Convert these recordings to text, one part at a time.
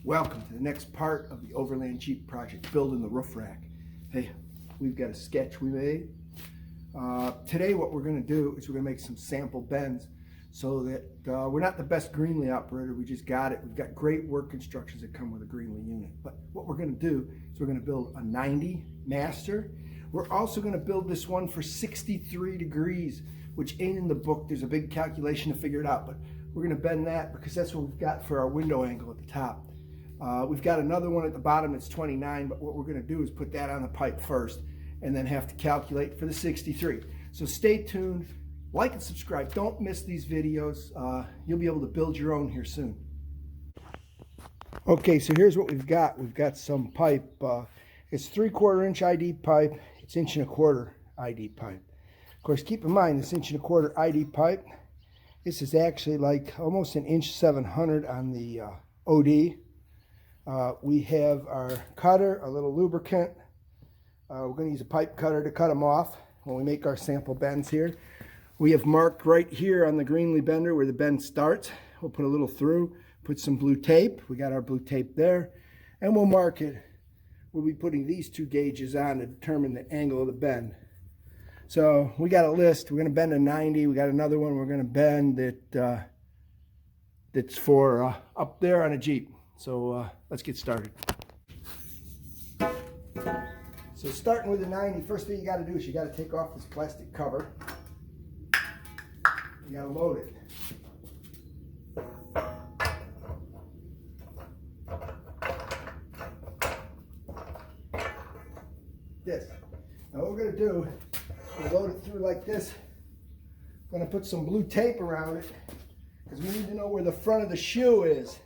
Welcome to the next part of the Overland Jeep project, building the roof rack. Hey, we've got a sketch we made. Today what we're going to do is we're going to make some sample bends so that we're not the best Greenlee operator, we just got it. We've got great work instructions that come with a Greenlee unit. But what we're going to do is we're going to build a 90 master. We're also going to build this one for 63 degrees, which ain't in the book. There's a big calculation to figure it out, but we're going to bend that because that's what we've got for our window angle at the top. We've got another one at the bottom that's 29, but what we're going to do is put that on the pipe first and then have to calculate for the 63. So stay tuned, like and subscribe. Don't miss these videos. You'll be able to build your own here soon. Okay, so here's what we've got. We've got some pipe. It's 3/4 inch ID pipe. It's 1.25 inch ID pipe. Of course, keep in mind this 1.25 inch ID pipe. This is actually like almost 1.7 inch on the OD. We have our cutter, a little lubricant. We're going to use a pipe cutter to cut them off when we make our sample bends here. We have marked right here on the Greenlee bender where the bend starts. We'll put a little through, put some blue tape. We got our blue tape there, and we'll mark it. We'll be putting these two gauges on to determine the angle of the bend. So we got a list. We're going to bend a 90. We got another one we're going to bend that's for up there on a Jeep. So let's get started. So starting with the 90, first thing you got to do is you got to take off this plastic cover. You got to load it. This. Now what we're going to do, we'll load it through like this. I'm going to put some blue tape around it because we need to know where the front of the shoe is.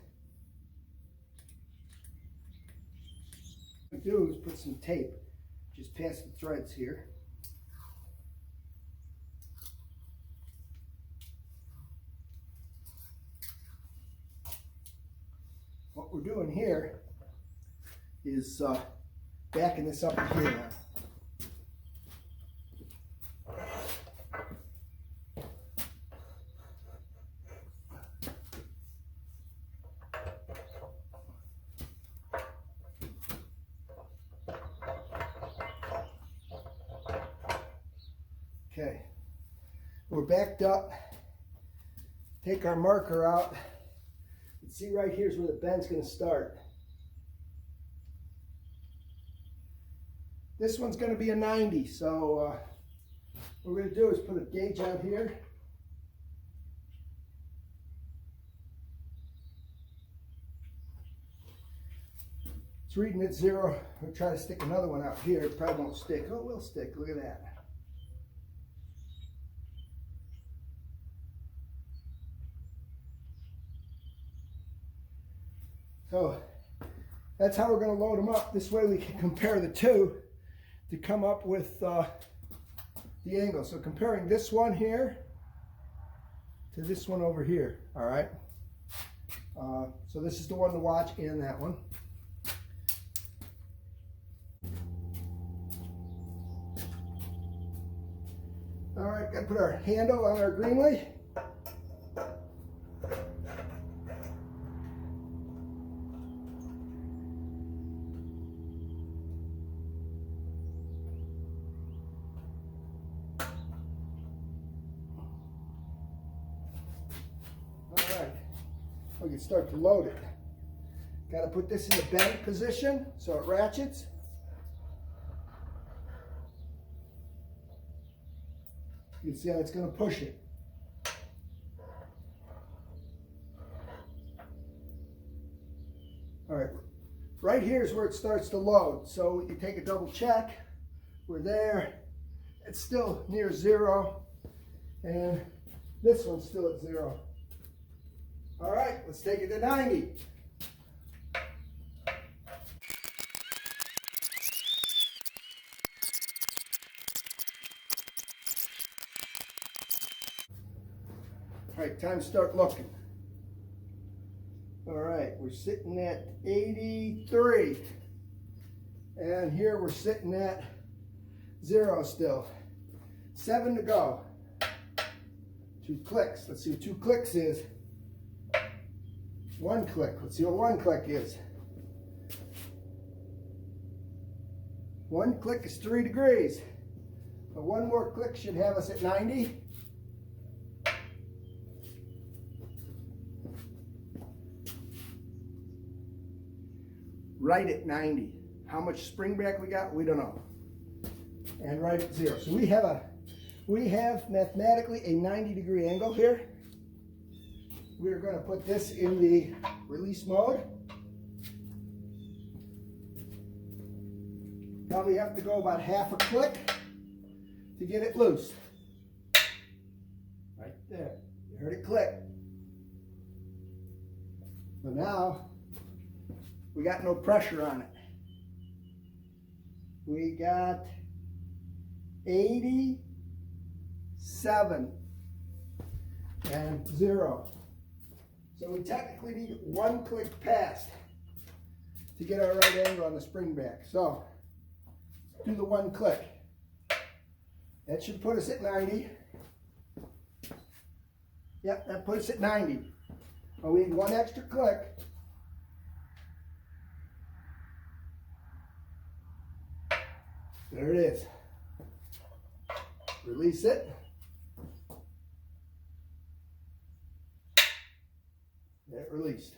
What we do is put some tape just past the threads here. What we're doing here is backing this up here now. Okay, we're backed up. Take our marker out. And see right here's where the bend's going to start. This one's going to be a 90, so what we're going to do is put a gauge out here. It's reading at 0. We'll try to stick another one out here. It probably won't stick. Oh, it will stick. Look at that. So that's how we're going to load them up. This way we can compare the two to come up with the angle. So comparing this one here to this one over here, all right? So this is the one to watch and that one. All right, got to put our handle on our Greenlee. We can start to load it. Got to put this in the bend position so it ratchets. You can see how it's going to push it. All right, right here is where it starts to load. So we can take a double check. We're there. It's still near 0, and this one's still at 0. All right, let's take it to 90. All right, time to start looking. All right, we're sitting at 83. And here we're sitting at 0 still. 7 to go. 2 clicks. Let's see what 2 clicks is. One click. Let's see what one click is. One click is 3 degrees. But one more click should have us at 90. Right at 90. How much spring back we got? We don't know. And right at 0. So we have mathematically a 90-degree angle here. We're going to put this in the release mode. Probably have to go about half a click to get it loose. Right there. You heard it click. So now we got no pressure on it. We got 87 and 0. So we technically need one click past to get our right angle on the spring back. So let's do the one click. That should put us at 90. Yep, that puts us at 90. But we need one extra click. There it is. Release it. It released.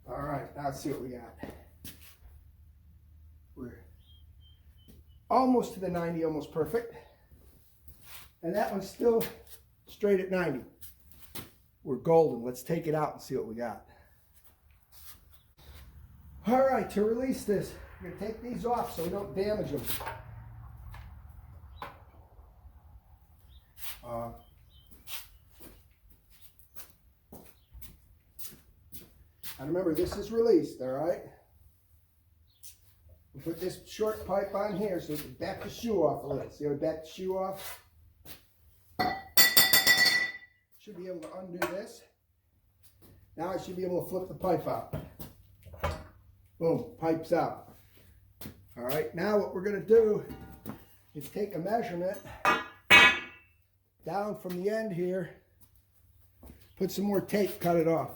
All right, now let's see what we got. We're almost to the 90, almost perfect. And that one's still straight at 90. We're golden. Let's take it out and see what we got. All right, to release this, we're going to take these off so we don't damage them. And remember, this is released, all right? We put this short pipe on here so we can back the shoe off a little. See how we back the shoe off? Should be able to undo this. Now I should be able to flip the pipe out. Boom, pipe's out. All right, now what we're going to do is take a measurement down from the end here, put some more tape, cut it off.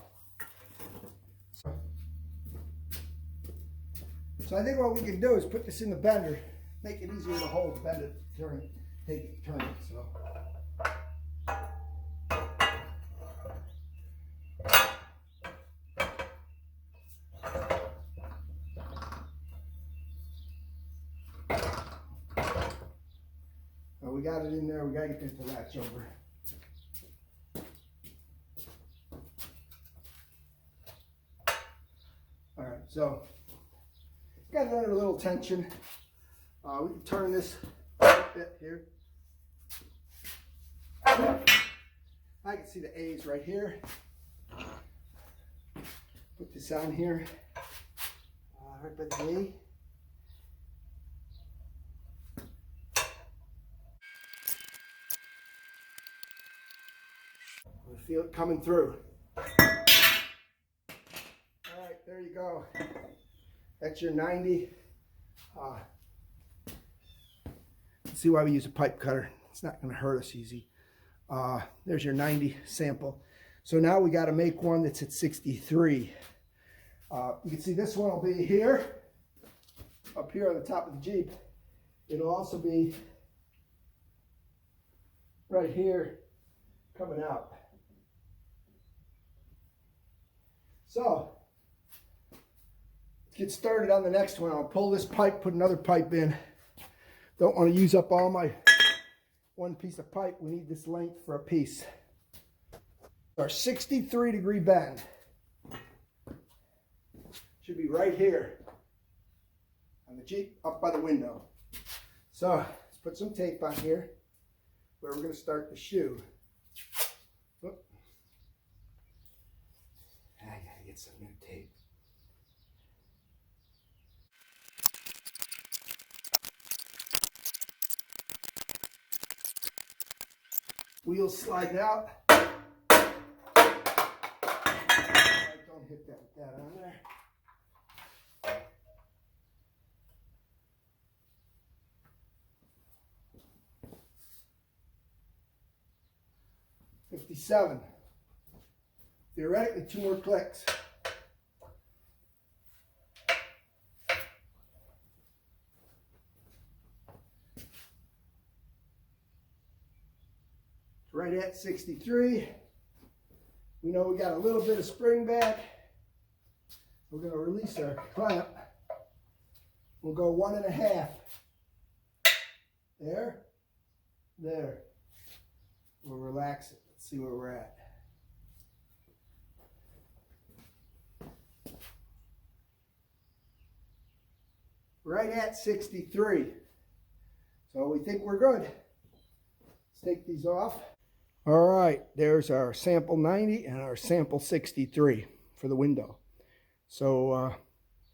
So I think what we can do is put this in the bender, make it easier to hold, bend it, turn it, take it, turn it. So. Well, we got it in there, we got to get this to latch over. All right, so got it under a little tension. We can turn this a bit here. I can see the A's right here. Put this on here. Right by the A. I feel it coming through. All right, there you go. That's your 90. Let's see why we use a pipe cutter. It's not going to hurt us easy. There's your 90 sample. So now we got to make one that's at 63. You can see this one will be here, up here on the top of the Jeep. It'll also be right here coming out. So let's get started on the next one. I'll pull this pipe, put another pipe in. Don't want to use up all my one piece of pipe. We need this length for a piece. Our 63-degree bend should be right here on the Jeep up by the window. So let's put some tape on here where we're going to start the shoe. Oop. I gotta get some new tape. Wheels slide out. Don't hit that with that on there. $57, theoretically 2 more clicks. Right at 63. We know we got a little bit of spring back. We're going to release our clamp. We'll go 1.5. There. There. We'll relax it. Let's see where we're at. Right at 63. So we think we're good. Let's take these off. All right, there's our sample 90 and our sample 63 for the window. So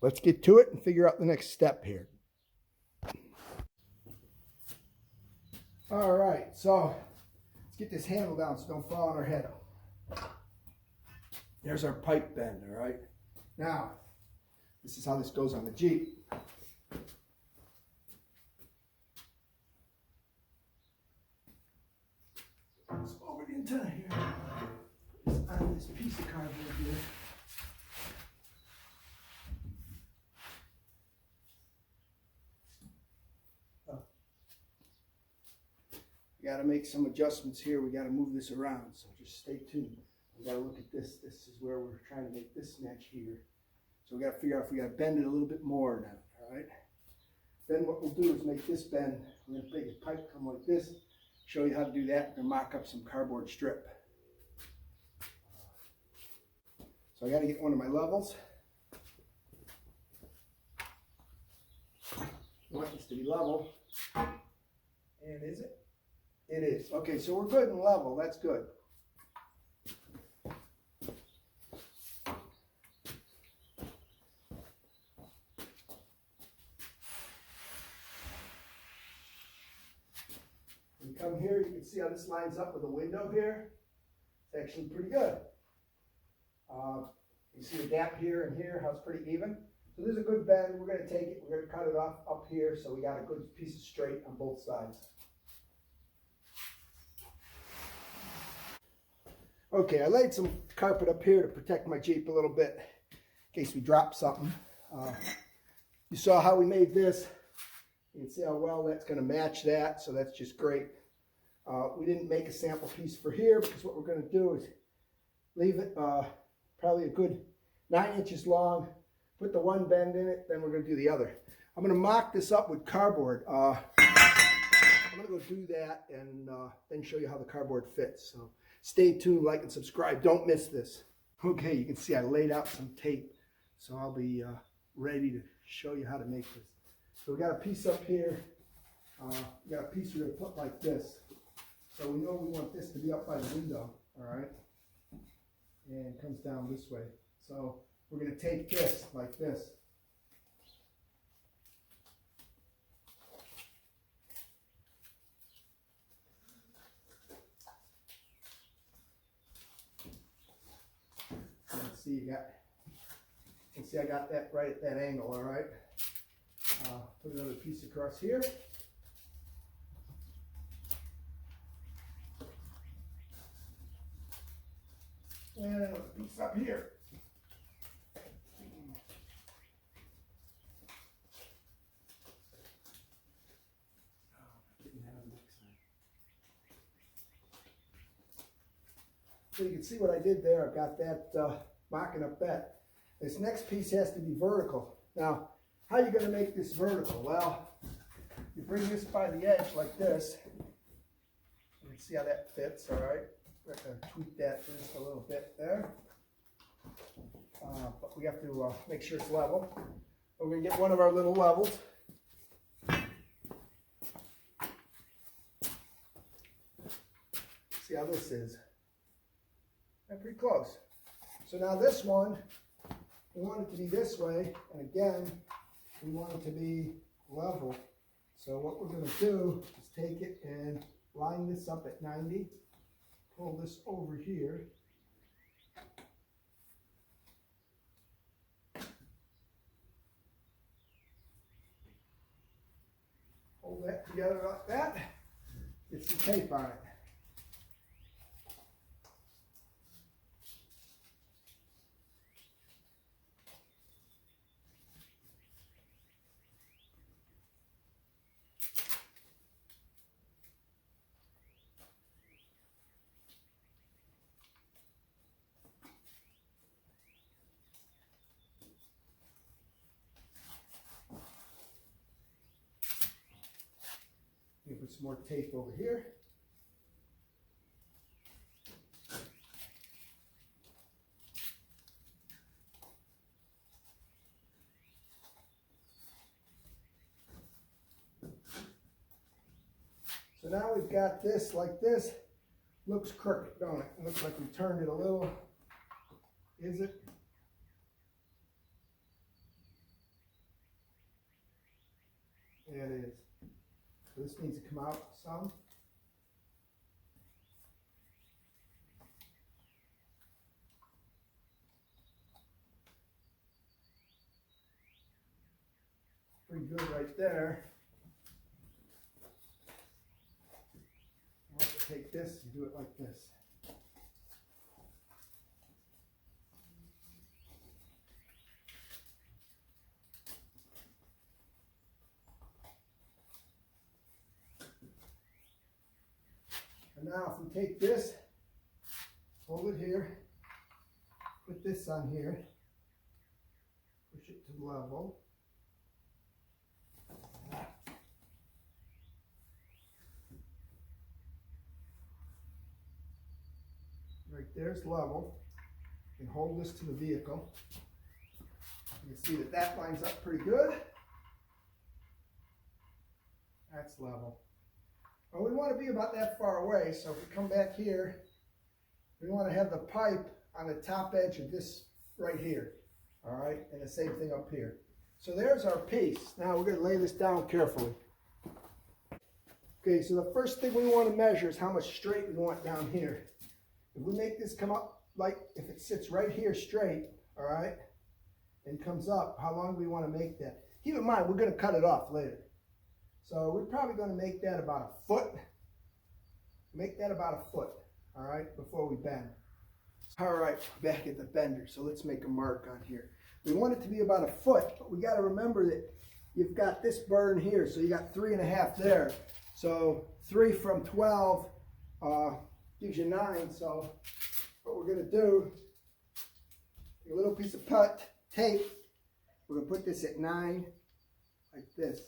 let's get to it and figure out the next step here. All right, so let's get this handle down so don't fall on our head. There's our pipe bend, all right? Now, this is how this goes on the Jeep. It's over the antenna here. It's on this piece of cardboard here. We got to make some adjustments here. We got to move this around, so just stay tuned. We got to look at this. This is where we're trying to make this match here. So we got to figure out if we got to bend it a little bit more now. All right. Then what we'll do is make this bend. We're going to make a pipe come like this. Show you how to do that. We're going to mock up some cardboard strip. So I got to get one of my levels. I want this to be level. And is it? It is. Okay, so we're good and level. That's good. When you come here, you can see how this lines up with the window here. It's actually pretty good. You see the gap here and here, how it's pretty even. So there's a good bend. We're going to take it. We're going to cut it off up here so we got a good piece of straight on both sides. Okay, I laid some carpet up here to protect my Jeep a little bit in case we drop something. You saw how we made this. You can see how well that's going to match that, so that's just great. We didn't make a sample piece for here because what we're going to do is leave it probably a good 9 inches long, put the one bend in it, then we're going to do the other. I'm going to mock this up with cardboard. I'm going to go do that and then show you how the cardboard fits. So stay tuned, like and subscribe. Don't miss this. Okay, you can see I laid out some tape, so I'll be ready to show you how to make this. So we got a piece up here. We got a piece we're going to put like this. So we know we want this to be up by the window, all right? And it comes down this way. So we're going to take this like this. You can see I got that right at that angle, all right? Put another piece across here. And another piece up here. So you can see what I did there. I've got that mocking up that. This next piece has to be vertical. Now, how are you going to make this vertical? Well, you bring this by the edge like this. You can see how that fits, all right? We're going to tweak that just a little bit there. But we have to make sure it's level. We're going to get one of our little levels. See how this is. And pretty close. So now this one, we want it to be this way, and again, we want it to be level. So what we're going to do is take it and line this up at 90, pull this over here, hold that together like that, get some tape on it. can put some more tape over here. So now we've got this like this. Looks crooked, don't it? It looks like we turned it a little. Is it? Yeah, it is. So this needs to come out some. Pretty good right there. I'll have to take this and do it like this. And now if we take this, hold it here, put this on here, push it to level. Right there's level. You can hold this to the vehicle. You can see that that lines up pretty good. That's level. Well, we want to be about that far away, so if we come back here, we want to have the pipe on the top edge of this right here. All right, and the same thing up here. So there's our piece. Now we're going to lay this down carefully. Okay, so the first thing we want to measure is how much straight we want down here. If we make this come up, like if it sits right here straight, all right, and comes up, how long do we want to make that? Keep in mind, we're going to cut it off later. So we're probably going to make that about a foot. Make that about a foot, all right, before we bend. All right, back at the bender, so let's make a mark on here. We want it to be about a foot, but we got to remember that you've got this burn here, so you got 3.5 there. So 3 from 12 gives you 9. So what we're going to do, take a little piece of tape. We're going to put this at 9, like this.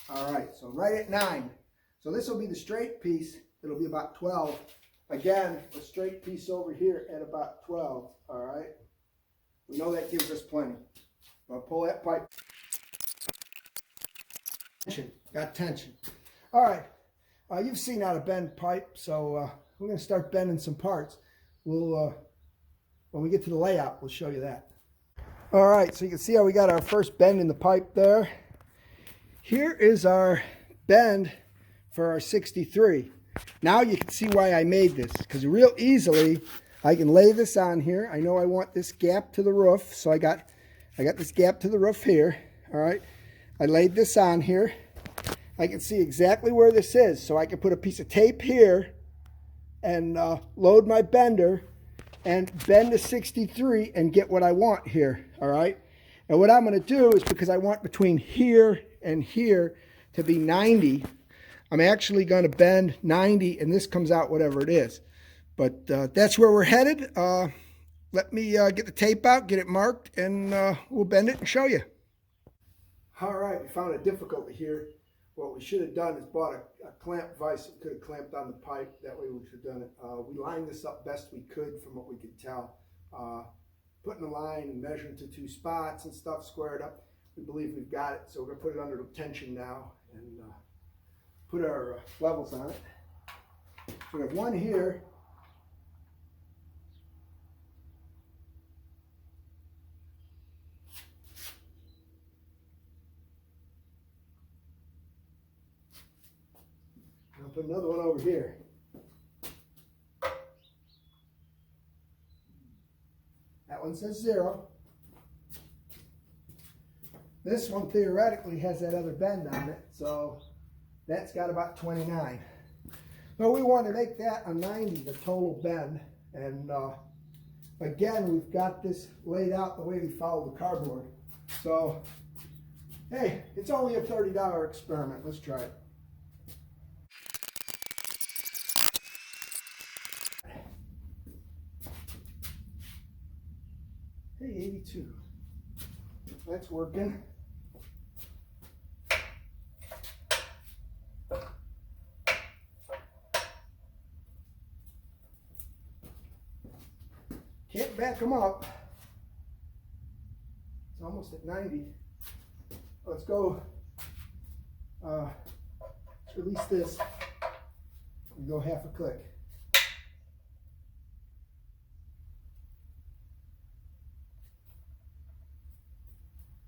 All right, so right at 9. So this will be the straight piece. It'll be about 12. Again, a straight piece over here at about 12. All right. We know that gives us plenty. I'll pull that pipe. Tension. Got tension. All right. You've seen how to bend pipe, so we're going to start bending some parts. We'll, when we get to the layout, we'll show you that. All right, so you can see how we got our first bend in the pipe there. Here is our bend for our 63. Now you can see why I made this, because real easily I can lay this on here. I know I want this gap to the roof, so I got this gap to the roof here. All right, I laid this on here. I can see exactly where this is, so I can put a piece of tape here and load my bender and bend to 63 and get what I want here. All right, and what I'm going to do is, because I want between here and here to be 90, I'm actually going to bend 90, and this comes out whatever it is. But that's where we're headed. Let me get the tape out, get it marked, and we'll bend it and show you. All right, we found a difficulty here. What we should have done is bought a clamp vise that we could have clamped on the pipe. That way we should have done it. We lined this up best we could from what we could tell. Putting the line and measuring to 2 spots and stuff squared up. We believe we've got it, so we're going to put it under tension now and put our levels on it. So we have one here. I'll put another one over here. That one says 0. This one theoretically has that other bend on it, so that's got about 29. So we want to make that a 90, the total bend. And again, we've got this laid out the way we follow the cardboard. So, hey, it's only a $30 experiment. Let's try it. Hey, 82. That's working. back them up. It's almost at 90. Let's go, release this and go half a click.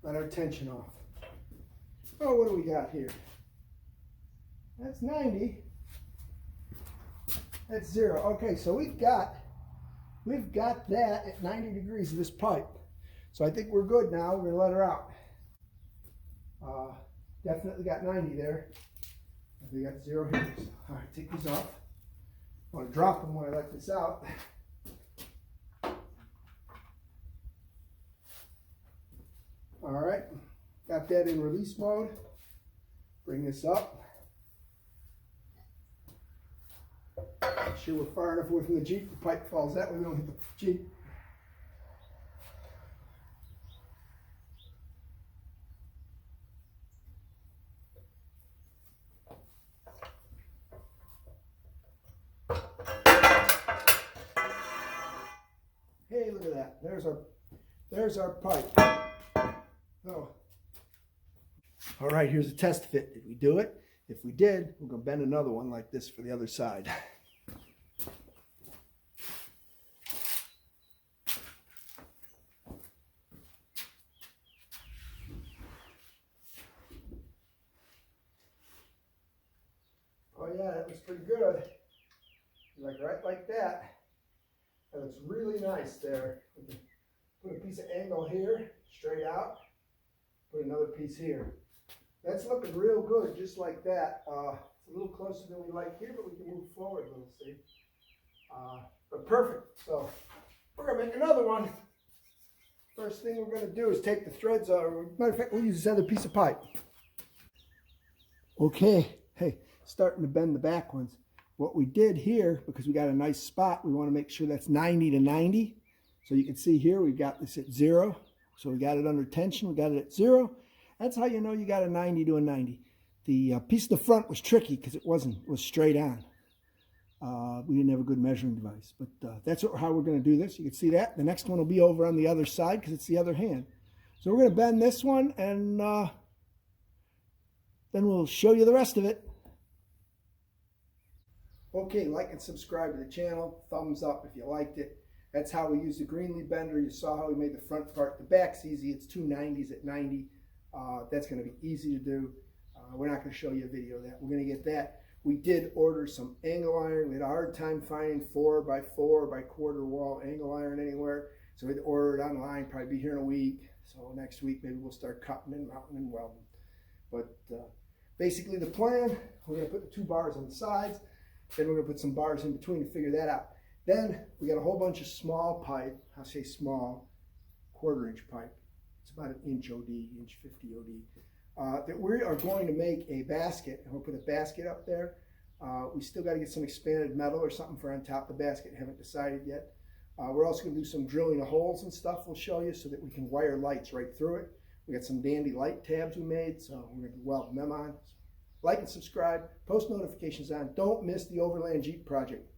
Let our tension off. Oh, what do we got here? That's 90. That's 0. Okay, so we've got that at 90 degrees of this pipe. So I think we're good now. We're gonna let her out. Definitely got 90 there. We got 0 here. So, all right, take these off. I want to drop them when I let this out. All right, got that in release mode. Bring this up. Make sure we're far enough away from the Jeep. The pipe falls that way, we don't hit the Jeep. Hey, look at that. There's our pipe. Oh. All right, here's a test fit. Did we do it? If we did, we're going to bend another one like this for the other side. Oh yeah, that looks pretty good. Like right like that. That looks really nice there. Put a piece of angle here, straight out. Put another piece here. That's looking real good, just like that. It's a little closer than we like here, but we can move forward a little, see? But perfect. So we're gonna make another one. First thing we're gonna do is take the threads off. Matter of fact, we'll use this other piece of pipe. Okay, hey, starting to bend the back ones. What we did here, because we got a nice spot, we want to make sure that's 90 to 90. So you can see here, we've got this at 0. So we got it under tension, we got it at 0. That's how you know you got a 90 to a 90. The piece of the front was tricky because it was straight on. We didn't have a good measuring device, but that's how we're going to do this. You can see that. The next one will be over on the other side because it's the other hand. So we're going to bend this one and then we'll show you the rest of it. Okay, like and subscribe to the channel. Thumbs up if you liked it. That's how we use the Greenlee bender. You saw how we made the front part. The back's easy. It's 2 90s at 90. That's going to be easy to do. We're not going to show you a video of that. We're going to get that. We did order some angle iron. We had a hard time finding 4x4 by quarter wall angle iron anywhere. So we had to order it online. Probably be here in a week. So next week maybe we'll start cutting and mounting and welding. But basically the plan, we're going to put the 2 bars on the sides. Then we're going to put some bars in between to figure that out. Then we got a whole bunch of small pipe. I say small, 1/4 inch pipe. It's about 1 inch OD, 1.50 OD. That we are going to make a basket, and we'll put a basket up there. We still got to get some expanded metal or something for on top of the basket. Haven't decided yet. We're also going to do some drilling of holes and stuff. We'll show you so that we can wire lights right through it. We got some dandy light tabs we made, so we're going to be welding them on. Like and subscribe, post notifications on. Don't miss the Overland Jeep project.